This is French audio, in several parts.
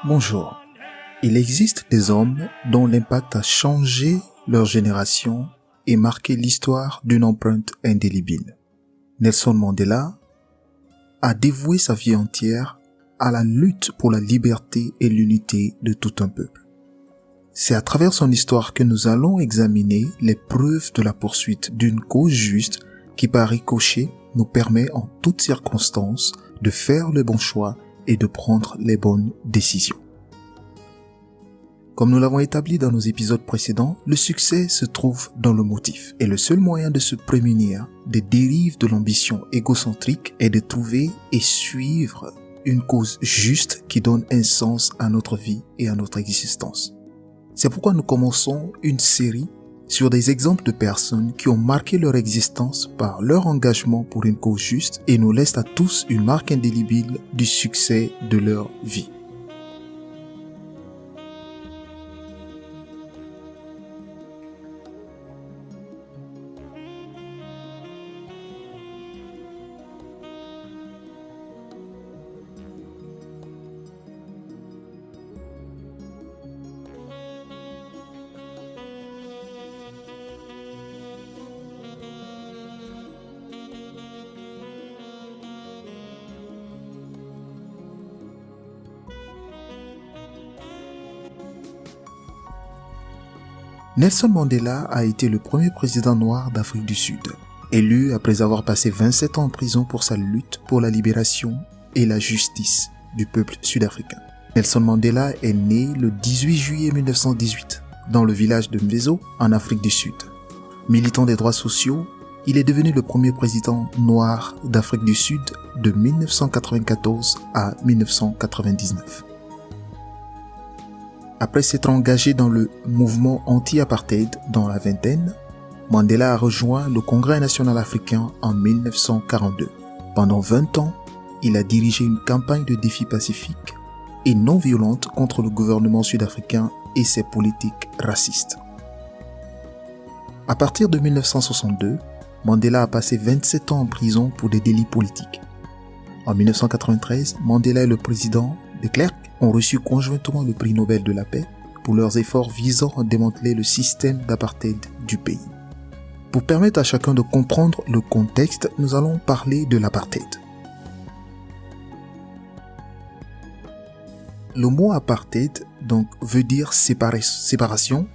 Bonjour. Il existe des hommes dont l'impact a changé leur génération et marqué l'histoire d'une empreinte indélébile. Nelson Mandela a dévoué sa vie entière à la lutte pour la liberté et l'unité de tout un peuple. C'est à travers son histoire que nous allons examiner les preuves de la poursuite d'une cause juste qui, par ricochet, nous permet en toutes circonstances de faire le bon choix et de prendre les bonnes décisions. Comme nous l'avons établi dans nos épisodes précédents, le succès se trouve dans le motif. Et le seul moyen de se prémunir des dérives de l'ambition égocentrique est de trouver et suivre une cause juste qui donne un sens à notre vie et à notre existence. C'est pourquoi nous commençons une série sur des exemples de personnes qui ont marqué leur existence par leur engagement pour une cause juste et nous laissent à tous une marque indélébile du succès de leur vie. Nelson Mandela a été le premier président noir d'Afrique du Sud, élu après avoir passé 27 ans en prison pour sa lutte pour la libération et la justice du peuple sud-africain. Nelson Mandela est né le 18 juillet 1918 dans le village de Mvezo, en Afrique du Sud. Militant des droits sociaux, il est devenu le premier président noir d'Afrique du Sud de 1994 à 1999. Après s'être engagé dans le mouvement anti-apartheid dans la vingtaine, Mandela a rejoint le Congrès national africain en 1942. Pendant 20 ans, il a dirigé une campagne de défi pacifique et non violente contre le gouvernement sud-africain et ses politiques racistes. À partir de 1962, Mandela a passé 27 ans en prison pour des délits politiques. En 1993, Mandela et le président de Klerk ont reçu conjointement le prix Nobel de la paix pour leurs efforts visant à démanteler le système d'apartheid du pays. Pour permettre à chacun de comprendre le contexte, nous allons parler de l'apartheid. Le mot apartheid veut dire séparation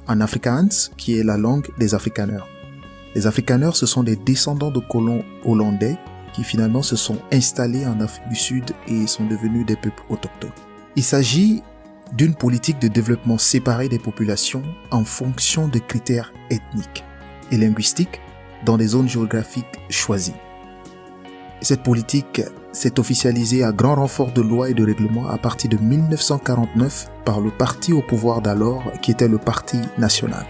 en Afrikaans, qui est la langue des Afrikaners. Les Afrikaners, ce sont des descendants de colons hollandais qui finalement se sont installés en Afrique du Sud et sont devenus des peuples autochtones. Il s'agit d'une politique de développement séparée des populations en fonction de critères ethniques et linguistiques dans des zones géographiques choisies. Cette politique s'est officialisée à grand renfort de lois et de règlements à partir de 1949 par le parti au pouvoir d'alors qui était le Parti national.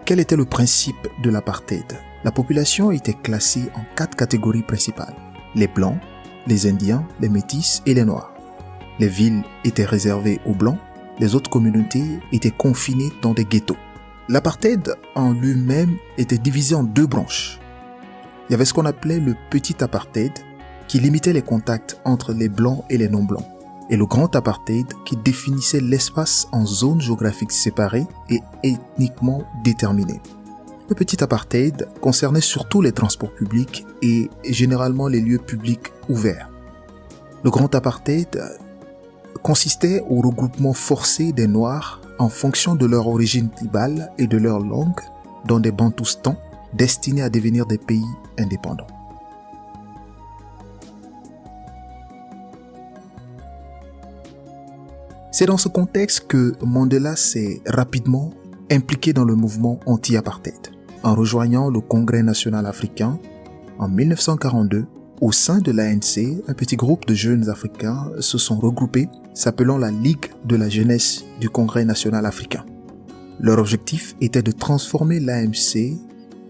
Quel était le principe de l'apartheid ? La population était classée en 4 catégories principales. Les Blancs, les Indiens, les Métis et les Noirs. Les villes étaient réservées aux Blancs, les autres communautés étaient confinées dans des ghettos. L'apartheid en lui-même était divisé en 2 branches. Il y avait ce qu'on appelait le petit apartheid, qui limitait les contacts entre les Blancs et les non-Blancs, et le grand apartheid qui définissait l'espace en zones géographiques séparées et ethniquement déterminées. Le petit apartheid concernait surtout les transports publics et généralement les lieux publics ouverts. Le grand apartheid consistait au regroupement forcé des Noirs en fonction de leur origine tribale et de leur langue dans des bantoustans destinés à devenir des pays indépendants. C'est dans ce contexte que Mandela s'est rapidement impliqué dans le mouvement anti-apartheid. En rejoignant le Congrès national africain en 1942, au sein de l'ANC, un petit groupe de jeunes africains se sont regroupés, s'appelant la Ligue de la jeunesse du Congrès national africain. Leur objectif était de transformer l'ANC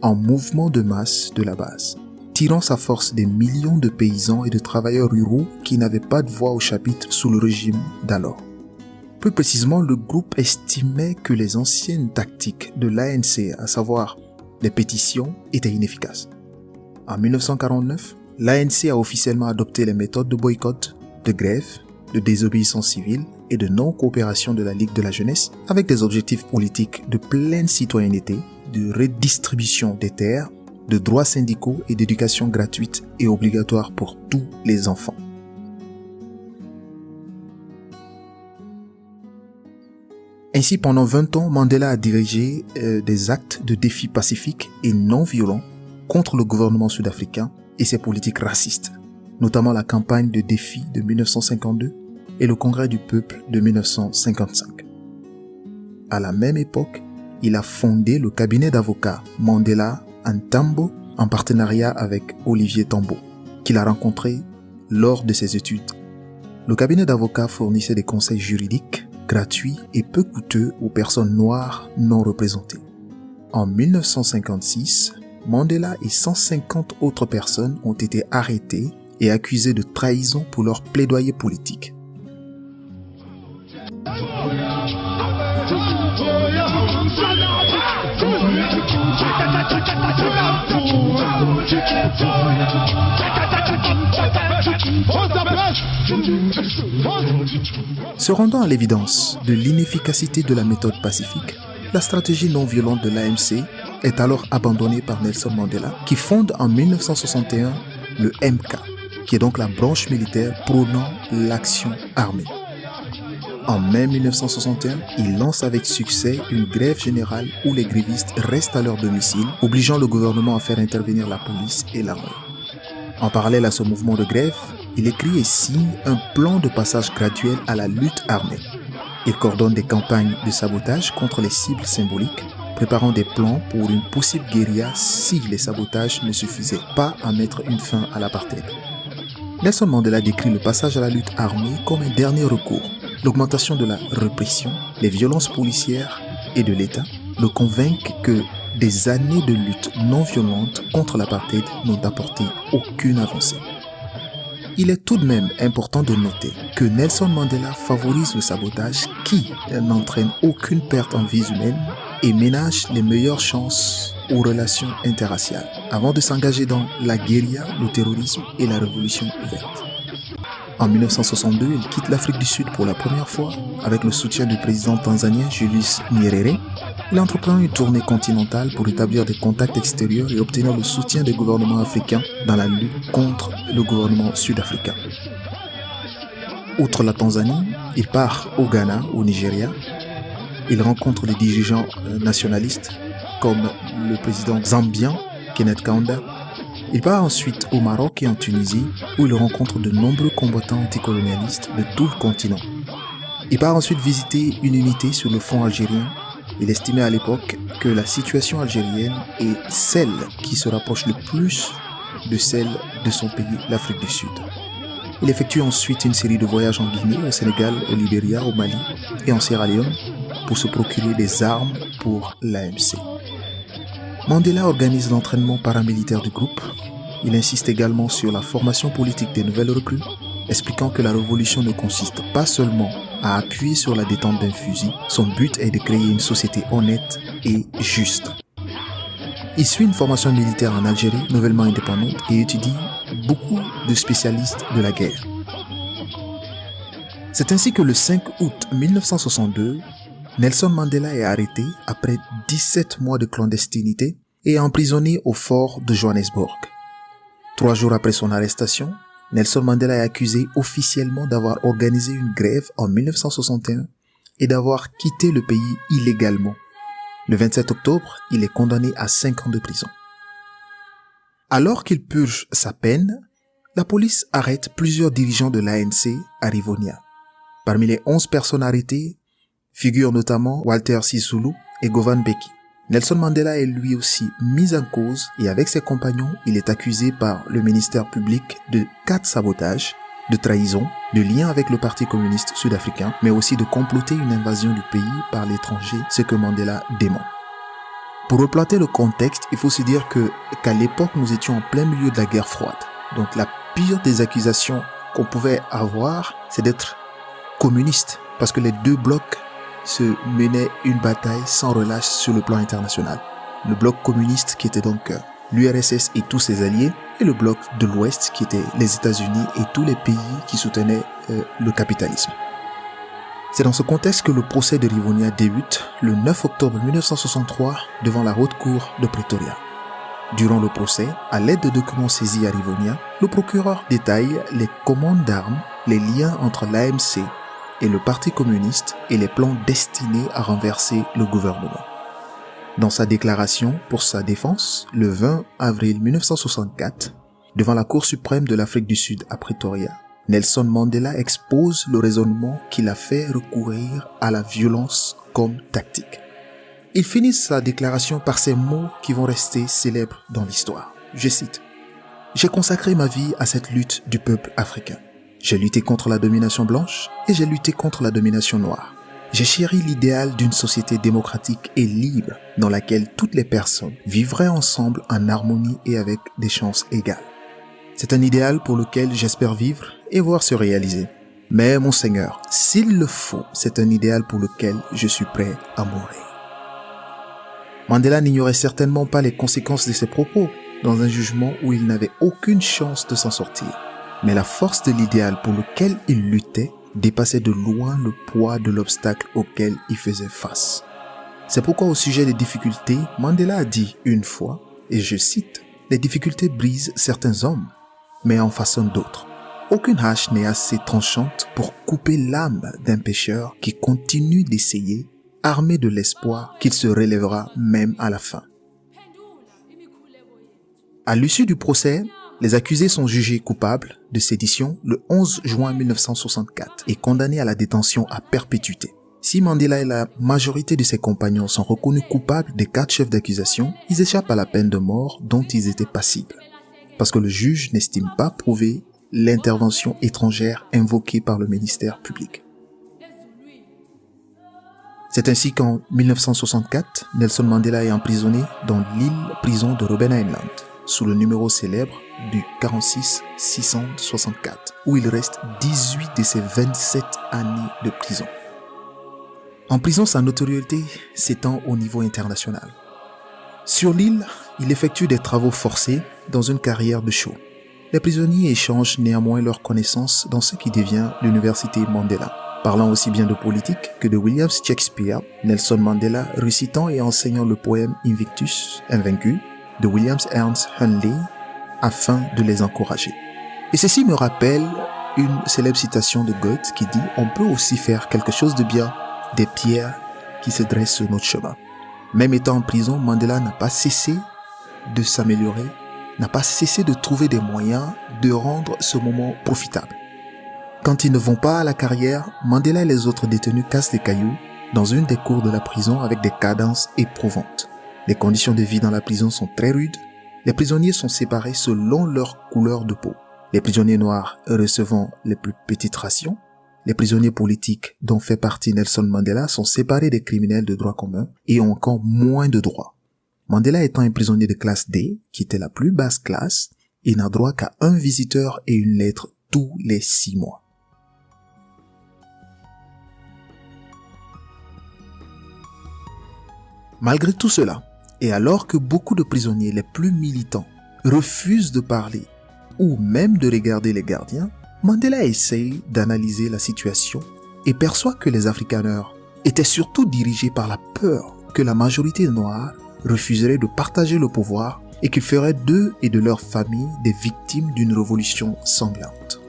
en mouvement de masse de la base, tirant sa force des millions de paysans et de travailleurs ruraux qui n'avaient pas de voix au chapitre sous le régime d'alors. Plus précisément, le groupe estimait que les anciennes tactiques de l'ANC, à savoir les pétitions, étaient inefficaces. En 1949, l'ANC a officiellement adopté les méthodes de boycott, de grève, de désobéissance civile et de non-coopération de la Ligue de la jeunesse avec des objectifs politiques de pleine citoyenneté, de redistribution des terres, de droits syndicaux et d'éducation gratuite et obligatoire pour tous les enfants. Ainsi, pendant 20 ans, Mandela a dirigé des actes de défi pacifique et non violents contre le gouvernement sud-africain et ses politiques racistes, notamment la campagne de défi de 1952 et le Congrès du peuple de 1955. À la même époque, il a fondé le cabinet d'avocats Mandela Tambo en partenariat avec Olivier Tambo, qu'il a rencontré lors de ses études. Le cabinet d'avocats fournissait des conseils juridiques gratuits et peu coûteux aux personnes noires non représentées. En 1956, Mandela et 150 autres personnes ont été arrêtées et accusées de trahison pour leur plaidoyer politique. Se rendant à l'évidence de l'inefficacité de la méthode pacifique, la stratégie non violente de l'ANC est alors abandonnée par Nelson Mandela, qui fonde en 1961 le MK, qui est donc la branche militaire prônant l'action armée. En mai 1961, il lance avec succès une grève générale où les grévistes restent à leur domicile, obligeant le gouvernement à faire intervenir la police et l'armée. En parallèle à ce mouvement de grève, il écrit et signe un plan de passage graduel à la lutte armée. Il coordonne des campagnes de sabotage contre les cibles symboliques, préparant des plans pour une possible guérilla si les sabotages ne suffisaient pas à mettre une fin à l'apartheid. Nelson Mandela décrit le passage à la lutte armée comme un dernier recours. L'augmentation de la répression, les violences policières et de l'État le convainquent que des années de lutte non violente contre l'apartheid n'ont apporté aucune avancée. Il est tout de même important de noter que Nelson Mandela favorise le sabotage qui n'entraîne aucune perte en vies humaines et ménage les meilleures chances aux relations interraciales avant de s'engager dans la guérilla, le terrorisme et la révolution verte. En 1962, il quitte l'Afrique du Sud pour la première fois avec le soutien du président tanzanien Julius Nyerere. Il entreprend une tournée continentale pour établir des contacts extérieurs et obtenir le soutien des gouvernements africains dans la lutte contre le gouvernement sud-africain. Outre la Tanzanie, il part au Ghana, au Nigeria. Il rencontre des dirigeants nationalistes comme le président zambien Kenneth Kaunda. Il part ensuite au Maroc et en Tunisie où il rencontre de nombreux combattants anticolonialistes de tout le continent. Il part ensuite visiter une unité sur le front algérien. Il estimait à l'époque que la situation algérienne est celle qui se rapproche le plus de celle de son pays, l'Afrique du Sud. Il effectue ensuite une série de voyages en Guinée, au Sénégal, au Libéria, au Mali et en Sierra Leone pour se procurer des armes pour l'ANC. Mandela organise l'entraînement paramilitaire du groupe. Il insiste également sur la formation politique des nouvelles recrues, expliquant que la révolution ne consiste pas seulement à appuyer sur la détente d'un fusil. Son but est de créer une société honnête et juste. Il suit une formation militaire en Algérie, nouvellement indépendante, et étudie beaucoup de spécialistes de la guerre. C'est ainsi que le 5 août 1962, Nelson Mandela est arrêté après 17 mois de clandestinité et emprisonné au fort de Johannesburg. 3 jours après son arrestation, Nelson Mandela est accusé officiellement d'avoir organisé une grève en 1961 et d'avoir quitté le pays illégalement. Le 27 octobre, il est condamné à 5 ans de prison. Alors qu'il purge sa peine, la police arrête plusieurs dirigeants de l'ANC à Rivonia. Parmi les 11 personnes arrêtées figurent notamment Walter Sisulu et Govan Mbeki. Nelson Mandela est lui aussi mis en cause et avec ses compagnons, il est accusé par le ministère public de 4 sabotages, de trahison, de lien avec le Parti communiste sud-africain, mais aussi de comploter une invasion du pays par l'étranger, ce que Mandela dément. Pour replanter le contexte, il faut se dire qu'à l'époque, nous étions en plein milieu de la guerre froide. Donc la pire des accusations qu'on pouvait avoir, c'est d'être communiste, parce que les deux blocs se menait une bataille sans relâche sur le plan international. Le bloc communiste qui était donc l'URSS et tous ses alliés, et le bloc de l'Ouest qui était les États-Unis et tous les pays qui soutenaient le capitalisme. C'est dans ce contexte que le procès de Rivonia débute le 9 octobre 1963 devant la haute cour de Pretoria. Durant le procès, à l'aide de documents saisis à Rivonia, le procureur détaille les commandes d'armes, les liens entre l'AMC et le Parti communiste et les plans destinés à renverser le gouvernement. Dans sa déclaration pour sa défense, le 20 avril 1964, devant la Cour suprême de l'Afrique du Sud à Pretoria, Nelson Mandela expose le raisonnement qui l'a fait recourir à la violence comme tactique. Il finit sa déclaration par ces mots qui vont rester célèbres dans l'histoire. Je cite : « J'ai consacré ma vie à cette lutte du peuple africain. J'ai lutté contre la domination blanche et j'ai lutté contre la domination noire. J'ai chéri l'idéal d'une société démocratique et libre dans laquelle toutes les personnes vivraient ensemble en harmonie et avec des chances égales. C'est un idéal pour lequel j'espère vivre et voir se réaliser. Mais mon Seigneur, s'il le faut, c'est un idéal pour lequel je suis prêt à mourir. » Mandela n'ignorait certainement pas les conséquences de ses propos dans un jugement où il n'avait aucune chance de s'en sortir. Mais la force de l'idéal pour lequel il luttait dépassait de loin le poids de l'obstacle auquel il faisait face. C'est pourquoi au sujet des difficultés, Mandela a dit une fois, et je cite, « Les difficultés brisent certains hommes, mais en façonnent d'autres. Aucune hache n'est assez tranchante pour couper l'âme d'un pécheur qui continue d'essayer, armé de l'espoir qu'il se relèvera même à la fin. » À l'issue du procès, les accusés sont jugés coupables de sédition le 11 juin 1964 et condamnés à la détention à perpétuité. Si Mandela et la majorité de ses compagnons sont reconnus coupables des 4 chefs d'accusation, ils échappent à la peine de mort dont ils étaient passibles, parce que le juge n'estime pas prouver l'intervention étrangère invoquée par le ministère public. C'est ainsi qu'en 1964, Nelson Mandela est emprisonné dans l'île-prison de Robben Island, sous le numéro célèbre du 46 664, où il reste 18 de ses 27 années de prison. En prison, sa notoriété s'étend au niveau international. Sur l'île, il effectue des travaux forcés dans une carrière de chaux. Les prisonniers échangent néanmoins leurs connaissances dans ce qui devient l'université Mandela. Parlant aussi bien de politique que de William Shakespeare, Nelson Mandela récitant et enseignant le poème Invictus, invaincu, de William Ernst Henley, afin de les encourager. Et ceci me rappelle une célèbre citation de Goethe qui dit « On peut aussi faire quelque chose de bien des pierres qui se dressent sur notre chemin. » Même étant en prison, Mandela n'a pas cessé de s'améliorer, n'a pas cessé de trouver des moyens de rendre ce moment profitable. Quand ils ne vont pas à la carrière, Mandela et les autres détenus cassent des cailloux dans une des cours de la prison avec des cadences éprouvantes. Les conditions de vie dans la prison sont très rudes. Les prisonniers sont séparés selon leur couleur de peau. Les prisonniers noirs recevant les plus petites rations. Les prisonniers politiques dont fait partie Nelson Mandela sont séparés des criminels de droit commun et ont encore moins de droits. Mandela étant un prisonnier de classe D, qui était la plus basse classe, il n'a droit qu'à un visiteur et une lettre tous les 6 mois. Malgré tout cela, et alors que beaucoup de prisonniers les plus militants refusent de parler ou même de regarder les gardiens, Mandela essaye d'analyser la situation et perçoit que les Afrikaners étaient surtout dirigés par la peur que la majorité noire refuserait de partager le pouvoir et qu'ils feraient d'eux et de leurs familles des victimes d'une révolution sanglante.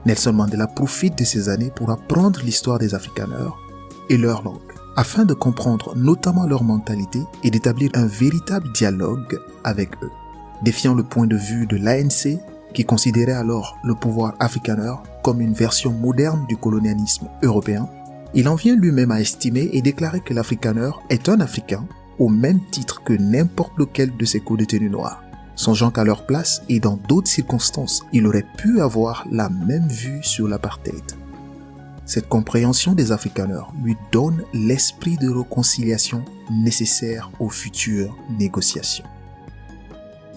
Nelson Mandela profite de ces années pour apprendre l'histoire des Afrikaners et leur langue, afin de comprendre notamment leur mentalité et d'établir un véritable dialogue avec eux. Défiant le point de vue de l'ANC, qui considérait alors le pouvoir afrikaner comme une version moderne du colonialisme européen, il en vient lui-même à estimer et déclarer que l'Afrikaner est un Africain au même titre que n'importe lequel de ses co-détenus noirs, songeant qu'à leur place et dans d'autres circonstances, il aurait pu avoir la même vue sur l'apartheid. Cette compréhension des Afrikaners lui donne l'esprit de réconciliation nécessaire aux futures négociations.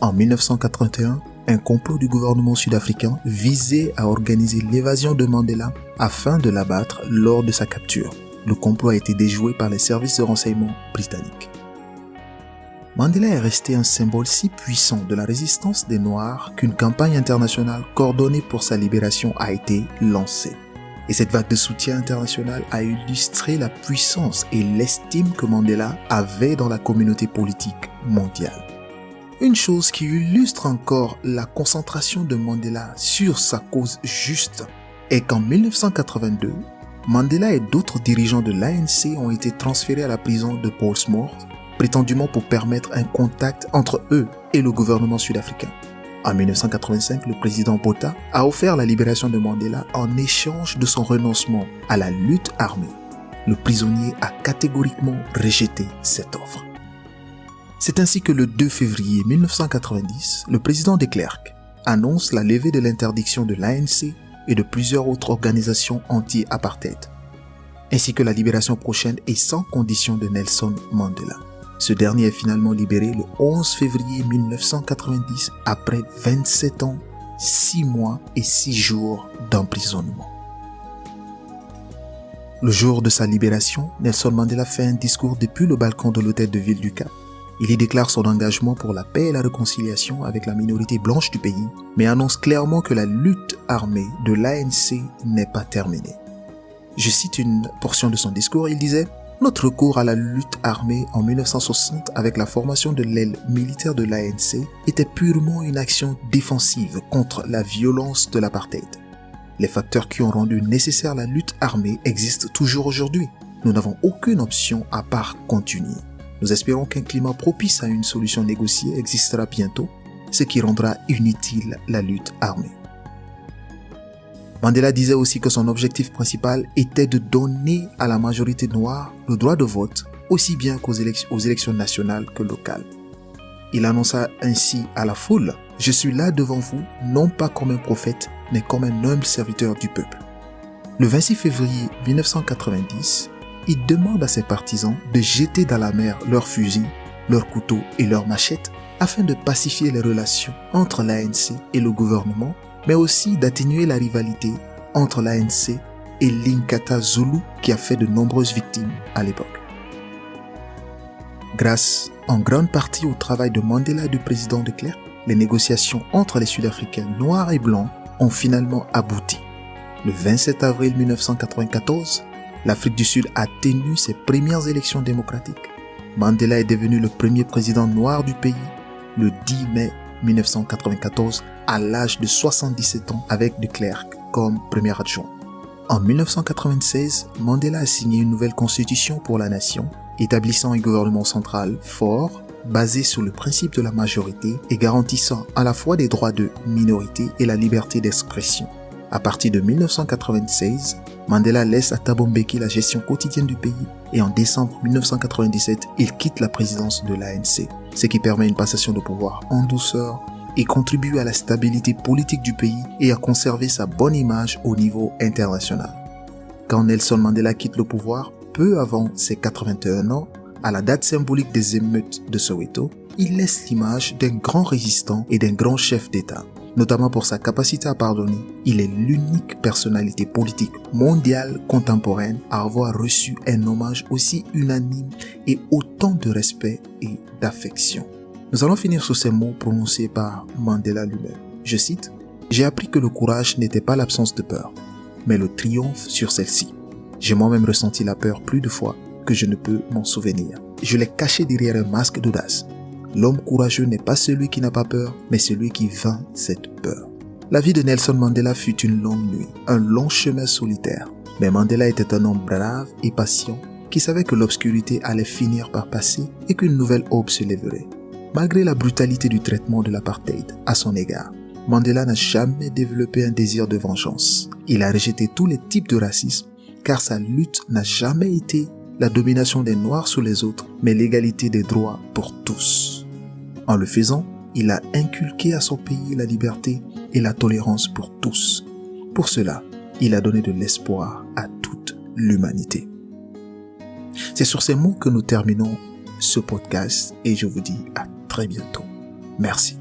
En 1981, un complot du gouvernement sud-africain visait à organiser l'évasion de Mandela afin de l'abattre lors de sa capture. Le complot a été déjoué par les services de renseignement britanniques. Mandela est resté un symbole si puissant de la résistance des Noirs qu'une campagne internationale coordonnée pour sa libération a été lancée. Et cette vague de soutien international a illustré la puissance et l'estime que Mandela avait dans la communauté politique mondiale. Une chose qui illustre encore la concentration de Mandela sur sa cause juste est qu'en 1982, Mandela et d'autres dirigeants de l'ANC ont été transférés à la prison de Pollsmoor, prétendument pour permettre un contact entre eux et le gouvernement sud-africain. En 1985, le président Botha a offert la libération de Mandela en échange de son renoncement à la lutte armée. Le prisonnier a catégoriquement rejeté cette offre. C'est ainsi que le 2 février 1990, le président de Klerk annonce la levée de l'interdiction de l'ANC et de plusieurs autres organisations anti-apartheid, ainsi que la libération prochaine et sans condition de Nelson Mandela. Ce dernier est finalement libéré le 11 février 1990 après 27 ans, 6 mois et 6 jours d'emprisonnement. Le jour de sa libération, Nelson Mandela fait un discours depuis le balcon de l'hôtel de ville du Cap. Il y déclare son engagement pour la paix et la réconciliation avec la minorité blanche du pays, mais annonce clairement que la lutte armée de l'ANC n'est pas terminée. Je cite une portion de son discours, il disait « Notre recours à la lutte armée en 1960 avec la formation de l'aile militaire de l'ANC était purement une action défensive contre la violence de l'apartheid. Les facteurs qui ont rendu nécessaire la lutte armée existent toujours aujourd'hui. Nous n'avons aucune option à part continuer. Nous espérons qu'un climat propice à une solution négociée existera bientôt, ce qui rendra inutile la lutte armée. » Mandela disait aussi que son objectif principal était de donner à la majorité noire le droit de vote, aussi bien aux élections nationales que locales. Il annonça ainsi à la foule « Je suis là devant vous, non pas comme un prophète, mais comme un humble serviteur du peuple. » Le 26 février 1990, il demande à ses partisans de jeter dans la mer leurs fusils, leurs couteaux et leurs machettes afin de pacifier les relations entre l'ANC et le gouvernement, mais aussi d'atténuer la rivalité entre l'ANC et l'Inkatha Zulu qui a fait de nombreuses victimes à l'époque. Grâce en grande partie au travail de Mandela et du président de Klerk, les négociations entre les Sud-Africains noirs et blancs ont finalement abouti. Le 27 avril 1994, l'Afrique du Sud a tenu ses premières élections démocratiques. Mandela est devenu le premier président noir du pays le 10 mai 1994 à l'âge de 77 ans avec de Klerk comme premier adjoint. En 1996, Mandela a signé une nouvelle constitution pour la nation, établissant un gouvernement central fort, basé sur le principe de la majorité et garantissant à la fois des droits de minorité et la liberté d'expression. À partir de 1996, Mandela laisse à Thabo Mbeki la gestion quotidienne du pays et en décembre 1997, il quitte la présidence de l'ANC, ce qui permet une passation de pouvoir en douceur et contribue à la stabilité politique du pays et à conserver sa bonne image au niveau international. Quand Nelson Mandela quitte le pouvoir, peu avant ses 81 ans, à la date symbolique des émeutes de Soweto, il laisse l'image d'un grand résistant et d'un grand chef d'État. Notamment pour sa capacité à pardonner, il est l'unique personnalité politique mondiale contemporaine à avoir reçu un hommage aussi unanime et autant de respect et d'affection. Nous allons finir sur ces mots prononcés par Mandela lui-même. Je cite « J'ai appris que le courage n'était pas l'absence de peur, mais le triomphe sur celle-ci. J'ai moi-même ressenti la peur plus de fois que je ne peux m'en souvenir. Je l'ai caché derrière un masque d'audace. L'homme courageux n'est pas celui qui n'a pas peur, mais celui qui vainc cette peur. » La vie de Nelson Mandela fut une longue nuit, un long chemin solitaire. Mais Mandela était un homme brave et patient qui savait que l'obscurité allait finir par passer et qu'une nouvelle aube se lèverait. Malgré la brutalité du traitement de l'apartheid à son égard, Mandela n'a jamais développé un désir de vengeance. Il a rejeté tous les types de racisme car sa lutte n'a jamais été la domination des Noirs sur les autres, mais l'égalité des droits pour tous. En le faisant, il a inculqué à son pays la liberté et la tolérance pour tous. Pour cela, il a donné de l'espoir à toute l'humanité. C'est sur ces mots que nous terminons ce podcast et je vous dis à très bientôt. Merci.